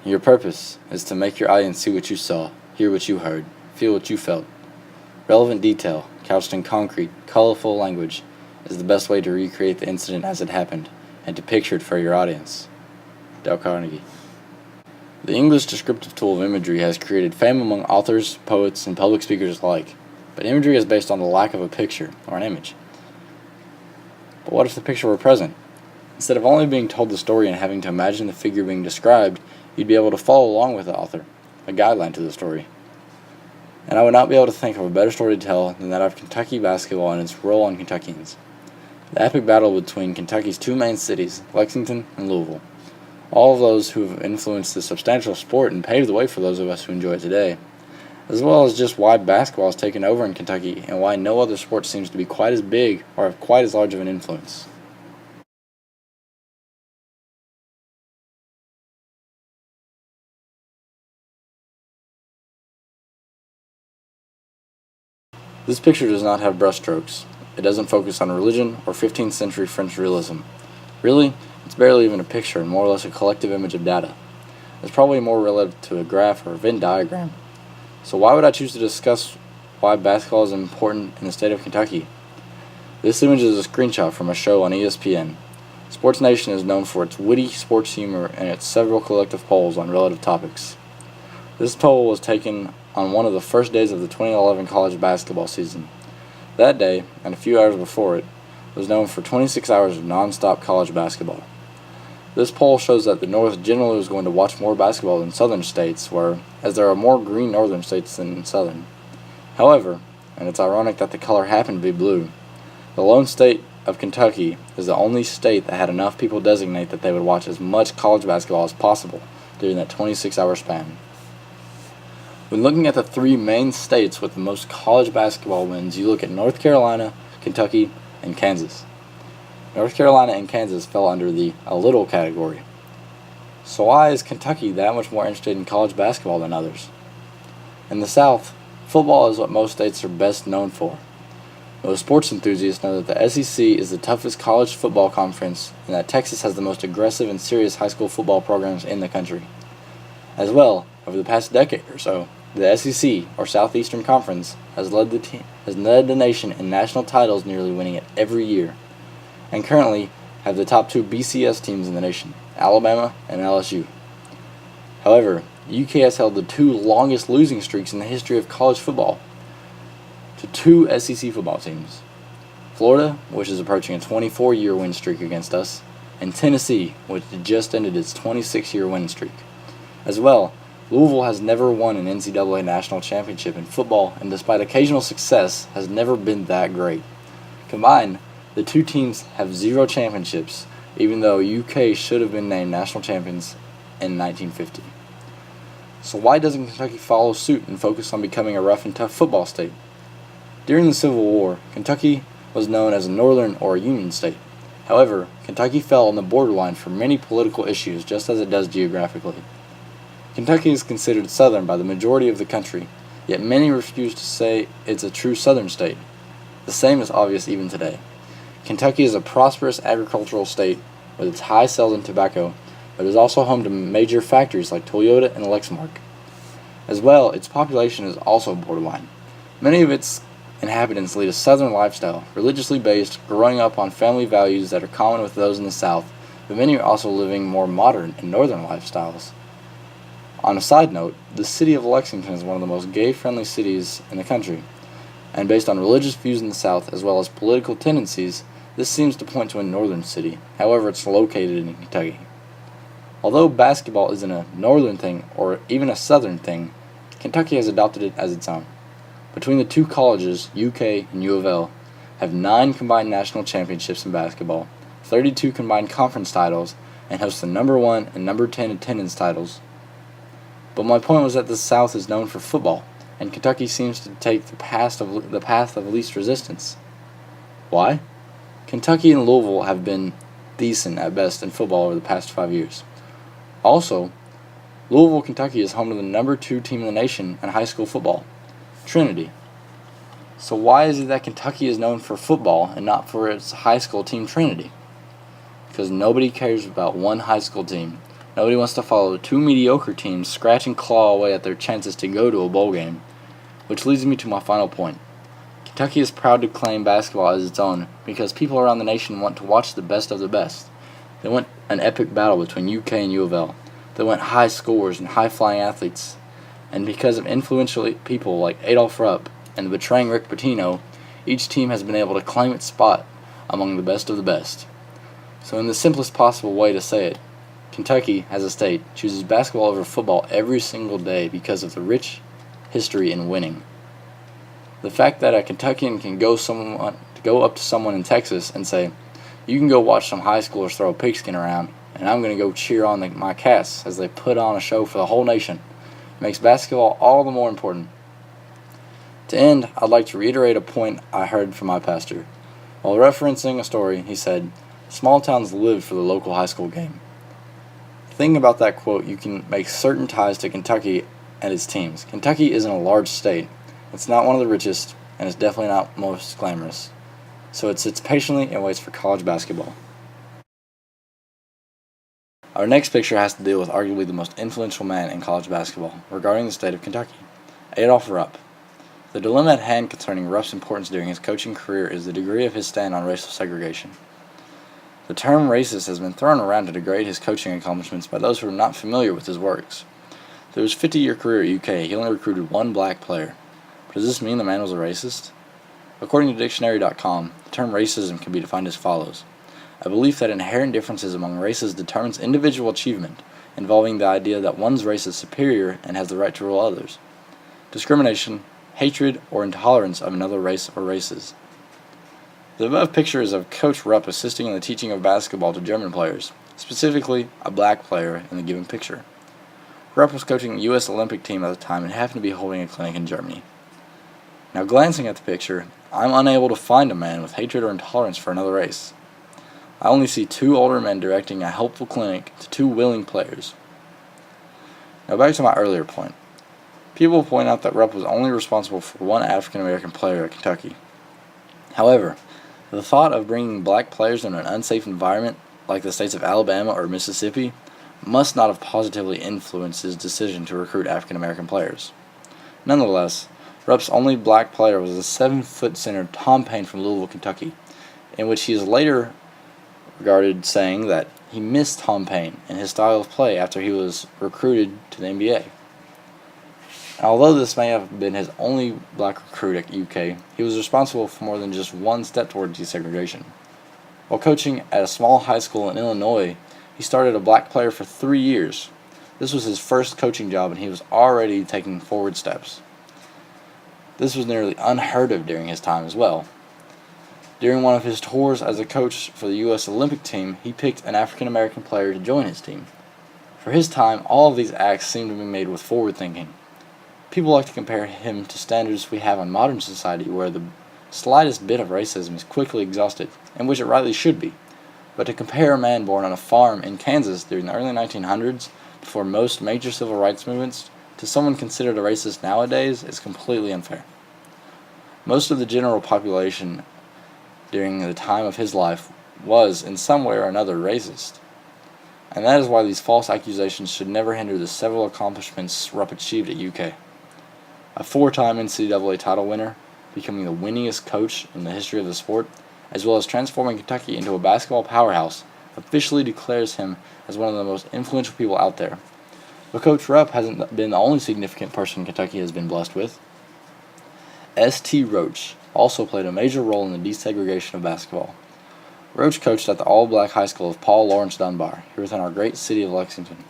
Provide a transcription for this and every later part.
Your purpose is to make your audience see what you saw, hear what you heard, feel what you felt. Relevant detail, couched in concrete, colorful language, is the best way to recreate the incident as it happened and to picture it for your audience. Dale Carnegie. The English descriptive tool of imagery has created fame among authors, poets, and public speakers alike, but imagery is based on the lack of a picture or an image. But what if the picture were present? Instead of only being told the story and having to imagine the figure being described, you'd be able to follow along with the author, a guideline to the story. And I would not be able to think of a better story to tell than that of Kentucky basketball and its role on Kentuckians. The epic battle between Kentucky's two main cities, Lexington and Louisville. All of those who have influenced this substantial sport and paved the way for those of us who enjoy it today, as well as just why basketball has taken over in Kentucky and why no other sport seems to be quite as big or have quite as large of an influence. This picture does not have brushstrokes. It doesn't focus on religion or 15th century French realism. Really, it's barely even a picture and more or less a collective image of data. It's probably more relative to a graph or a Venn diagram. So why would I choose to discuss why basketball is important in the state of Kentucky? This image is a screenshot from a show on ESPN. Sports Nation is known for its witty sports humor and its several collective polls on relative topics. This poll was taken on one of the first days of the 2011 college basketball season. That day, and a few hours before it, was known for 26 hours of non-stop college basketball. This poll shows that the North generally was going to watch more basketball than Southern states were, as there are more green Northern states than Southern. However, and it's ironic that the color happened to be blue, the lone state of Kentucky is the only state that had enough people designate that they would watch as much college basketball as possible during that 26-hour span. When looking at the three main states with the most college basketball wins, you look at North Carolina, Kentucky, and Kansas. North Carolina and Kansas fell under the "a little" category. So why is Kentucky that much more interested in college basketball than others? In the South, football is what most states are best known for. Most sports enthusiasts know that the SEC is the toughest college football conference and that Texas has the most aggressive and serious high school football programs in the country. As well, over the past decade or so, the SEC, or Southeastern Conference, has led the nation in national titles, nearly winning it every year, and currently have the top two BCS teams in the nation, Alabama and LSU. However, UK has held the two longest losing streaks in the history of college football to two SEC football teams. Florida, which is approaching a 24-year win streak against us, and Tennessee, which just ended its 26-year win streak. As well, Louisville has never won an NCAA national championship in football, and despite occasional success, has never been that great. Combined, the two teams have 0 championships, even though UK should have been named national champions in 1950. So why doesn't Kentucky follow suit and focus on becoming a rough and tough football state? During the Civil War, Kentucky was known as a Northern or a Union state. However, Kentucky fell on the borderline for many political issues, just as it does geographically. Kentucky is considered Southern by the majority of the country, yet many refuse to say it's a true Southern state. The same is obvious even today. Kentucky is a prosperous agricultural state with its high sales in tobacco, but is also home to major factories like Toyota and Lexmark. As well, its population is also borderline. Many of its inhabitants lead a Southern lifestyle, religiously based, growing up on family values that are common with those in the South, but many are also living more modern and Northern lifestyles. On a side note, the city of Lexington is one of the most gay-friendly cities in the country, and based on religious views in the South as well as political tendencies, this seems to point to a northern city. However, it's located in Kentucky. Although basketball isn't a northern thing or even a southern thing, Kentucky has adopted it as its own. Between the two colleges, UK and U of L, have 9 combined national championships in basketball, 32 combined conference titles, and host the number 1 and number 10 attendance titles. But my point was that the South is known for football, and Kentucky seems to take the path of least resistance. Why? Kentucky and Louisville have been decent at best in football over the past 5 years. Also, Louisville, Kentucky is home to the number 2 team in the nation in high school football, Trinity. So why is it that Kentucky is known for football and not for its high school team, Trinity? Because nobody cares about one high school team. Nobody wants to follow two mediocre teams scratch and claw away at their chances to go to a bowl game. Which leads me to my final point. Kentucky is proud to claim basketball as its own because people around the nation want to watch the best of the best. They want an epic battle between UK and U of L. They want high scores and high-flying athletes. And because of influential people like Adolph Rupp and the betraying Rick Pitino, each team has been able to claim its spot among the best of the best. So in the simplest possible way to say it, Kentucky, as a state, chooses basketball over football every single day because of the rich history in winning. The fact that a Kentuckian can go up to someone in Texas and say, "You can go watch some high schoolers throw a pigskin around, and I'm going to go cheer on my Cats as they put on a show for the whole nation," makes basketball all the more important. To end, I'd like to reiterate a point I heard from my pastor. While referencing a story, he said, "Small towns live for the local high school game." Thinking about that quote, you can make certain ties to Kentucky and its teams. Kentucky isn't a large state. It's not one of the richest, and it's definitely not most glamorous. So it sits patiently and waits for college basketball. Our next picture has to deal with arguably the most influential man in college basketball regarding the state of Kentucky, Adolph Rupp. The dilemma at hand concerning Rupp's importance during his coaching career is the degree of his stand on racial segregation. The term racist has been thrown around to degrade his coaching accomplishments by those who are not familiar with his works. Through his 50-year career at UK, he only recruited one black player. But does this mean the man was a racist? According to dictionary.com, the term racism can be defined as follows: a belief that inherent differences among races determines individual achievement, involving the idea that one's race is superior and has the right to rule others. Discrimination, hatred, or intolerance of another race or races. The above picture is of Coach Rupp assisting in the teaching of basketball to German players, specifically a black player in the given picture. Rupp was coaching the U.S. Olympic team at the time and happened to be holding a clinic in Germany. Now, glancing at the picture, I'm unable to find a man with hatred or intolerance for another race. I only see two older men directing a helpful clinic to two willing players. Now, back to my earlier point. People point out that Rupp was only responsible for one African American player at Kentucky. However, the thought of bringing black players in an unsafe environment, like the states of Alabama or Mississippi, must not have positively influenced his decision to recruit African American players. Nonetheless, Rupp's only black player was the 7-foot center Tom Paine from Louisville, Kentucky, in which he is later regarded saying that he missed Tom Paine and his style of play after he was recruited to the NBA. Although this may have been his only black recruit at UK, he was responsible for more than just one step toward desegregation. While coaching at a small high school in Illinois, he started a black player for 3 years. This was his first coaching job, and he was already taking forward steps. This was nearly unheard of during his time as well. During one of his tours as a coach for the U.S. Olympic team, he picked an African American player to join his team. For his time, all of these acts seemed to be made with forward thinking. People like to compare him to standards we have in modern society where the slightest bit of racism is quickly exhausted, and which it rightly should be. But to compare a man born on a farm in Kansas during the early 1900s, before most major civil rights movements, to someone considered a racist nowadays is completely unfair. Most of the general population during the time of his life was, in some way or another, racist. And that is why these false accusations should never hinder the several accomplishments Rupp achieved at UK. A 4-time NCAA title winner, becoming the winningest coach in the history of the sport, as well as transforming Kentucky into a basketball powerhouse, officially declares him as one of the most influential people out there. But Coach Rupp hasn't been the only significant person Kentucky has been blessed with. S.T. Roach also played a major role in the desegregation of basketball. Roach coached at the all-black high school of Paul Lawrence Dunbar, here within our great city of Lexington.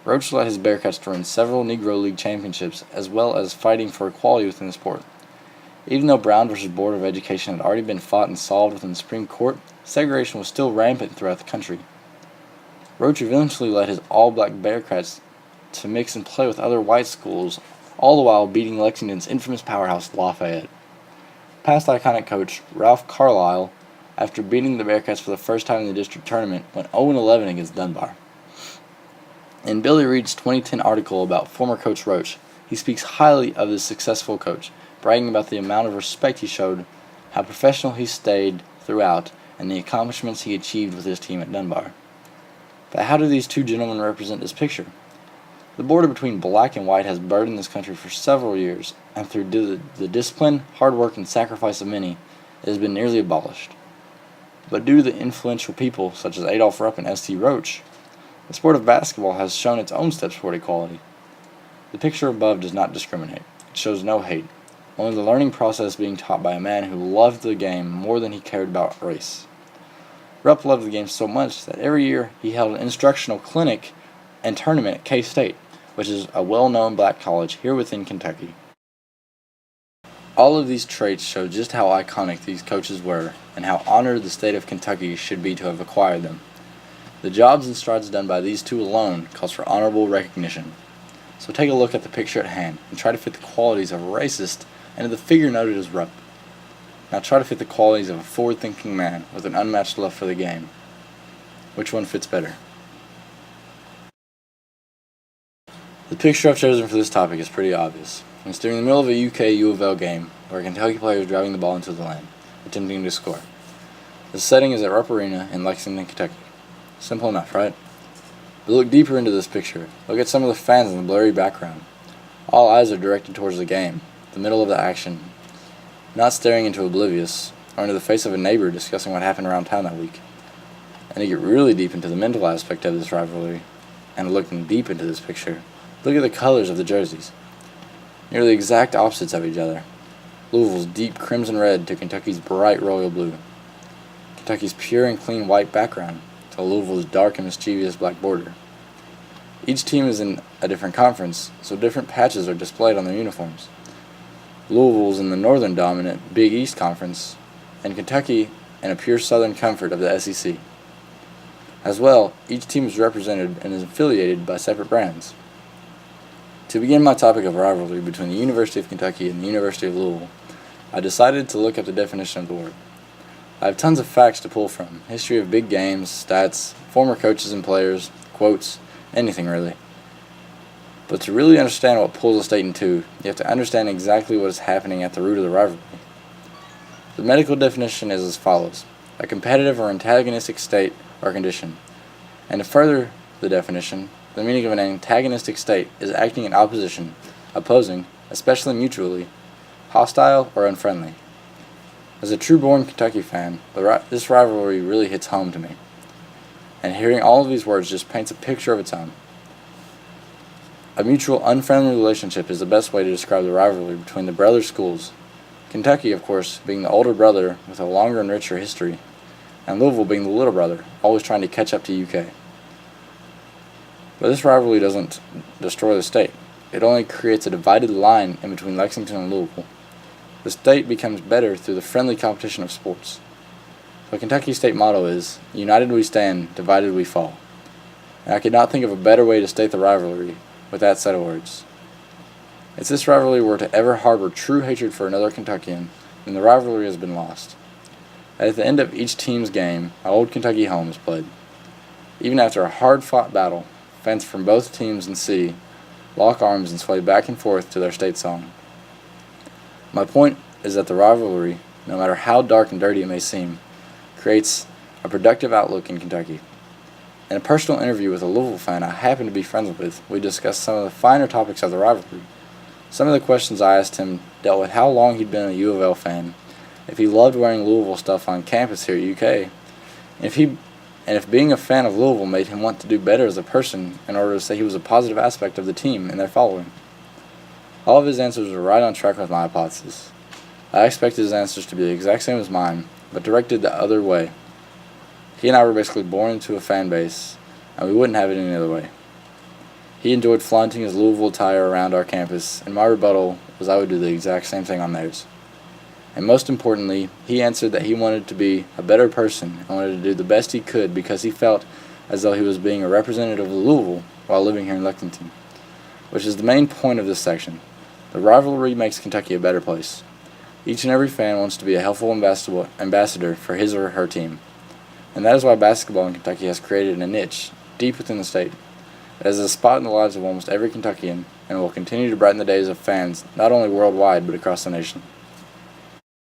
Roach led his Bearcats to win several Negro League championships, as well as fighting for equality within the sport. Even though Brown v. Board of Education had already been fought and solved within the Supreme Court, segregation was still rampant throughout the country. Roach eventually led his all-black Bearcats to mix and play with other white schools, all the while beating Lexington's infamous powerhouse Lafayette. Past iconic coach Ralph Carlisle, after beating the Bearcats for the first time in the district tournament, went 0-11 against Dunbar. In Billy Reed's 2010 article about former coach Roach, he speaks highly of this successful coach, bragging about the amount of respect he showed, how professional he stayed throughout, and the accomplishments he achieved with his team at Dunbar. But how do these two gentlemen represent this picture? The border between black and white has burdened this country for several years, and through the discipline, hard work, and sacrifice of many, it has been nearly abolished. But due to the influential people such as Adolph Rupp and S.T. Roach, the sport of basketball has shown its own steps toward equality. The picture above does not discriminate. It shows no hate, only the learning process being taught by a man who loved the game more than he cared about race. Rupp loved the game so much that every year he held an instructional clinic and tournament at K-State, which is a well-known black college here within Kentucky. All of these traits show just how iconic these coaches were and how honored the state of Kentucky should be to have acquired them. The jobs and strides done by these two alone calls for honorable recognition. So take a look at the picture at hand and try to fit the qualities of a racist into the figure noted as Rupp. Now try to fit the qualities of a forward-thinking man with an unmatched love for the game. Which one fits better? The picture I've chosen for this topic is pretty obvious. It's during the middle of a UK U of L game where a Kentucky player is driving the ball into the lane, attempting to score. The setting is at Rupp Arena in Lexington, Kentucky. Simple enough, right? But look deeper into this picture. Look at some of the fans in the blurry background. All eyes are directed towards the game, the middle of the action, not staring into oblivious or into the face of a neighbor discussing what happened around town that week. And to get really deep into the mental aspect of this rivalry, and looking deep into this picture, look at the colors of the jerseys. Nearly exact opposites of each other. Louisville's deep crimson red to Kentucky's bright royal blue. Kentucky's pure and clean white background to Louisville's dark and mischievous black border. Each team is in a different conference, so different patches are displayed on their uniforms. Louisville's in the northern dominant Big East Conference, and Kentucky in a pure southern comfort of the SEC. As well, each team is represented and is affiliated by separate brands. To begin my topic of rivalry between the University of Kentucky and the University of Louisville, I decided to look up the definition of the word. I have tons of facts to pull from, history of big games, stats, former coaches and players, quotes, anything really. But to really understand what pulls a state in two, you have to understand exactly what is happening at the root of the rivalry. The medical definition is as follows: a competitive or antagonistic state or condition. And to further the definition, the meaning of an antagonistic state is acting in opposition, opposing, especially mutually, hostile or unfriendly. As a true-born Kentucky fan, this rivalry really hits home to me. And hearing all of these words just paints a picture of its own. A mutual unfriendly relationship is the best way to describe the rivalry between the brother schools. Kentucky, of course, being the older brother with a longer and richer history, and Louisville being the little brother, always trying to catch up to UK. But this rivalry doesn't destroy the state. It only creates a divided line in between Lexington and Louisville. The state becomes better through the friendly competition of sports. The Kentucky state motto is, "United we stand, divided we fall." And I could not think of a better way to state the rivalry with that set of words. If this rivalry were to ever harbor true hatred for another Kentuckian, then the rivalry has been lost. At the end of each team's game, my old Kentucky home is played. Even after a hard-fought battle, fans from both teams in C lock arms and sway back and forth to their state song. My point is that the rivalry, no matter how dark and dirty it may seem, creates a productive outlook in Kentucky. In a personal interview with a Louisville fan I happen to be friends with, we discussed some of the finer topics of the rivalry. Some of the questions I asked him dealt with how long he'd been a U of L fan, if he loved wearing Louisville stuff on campus here at UK, and if being a fan of Louisville made him want to do better as a person in order to say he was a positive aspect of the team and their following. All of his answers were right on track with my hypothesis. I expected his answers to be the exact same as mine, but directed the other way. He and I were basically born into a fan base, and we wouldn't have it any other way. He enjoyed flaunting his Louisville attire around our campus, and my rebuttal was I would do the exact same thing on theirs. And most importantly, he answered that he wanted to be a better person and wanted to do the best he could because he felt as though he was being a representative of Louisville while living here in Lexington, which is the main point of this section. The rivalry makes Kentucky a better place. Each and every fan wants to be a helpful ambassador for his or her team, and that is why basketball in Kentucky has created a niche deep within the state. It has a spot in the lives of almost every Kentuckian and will continue to brighten the days of fans not only worldwide but across the nation.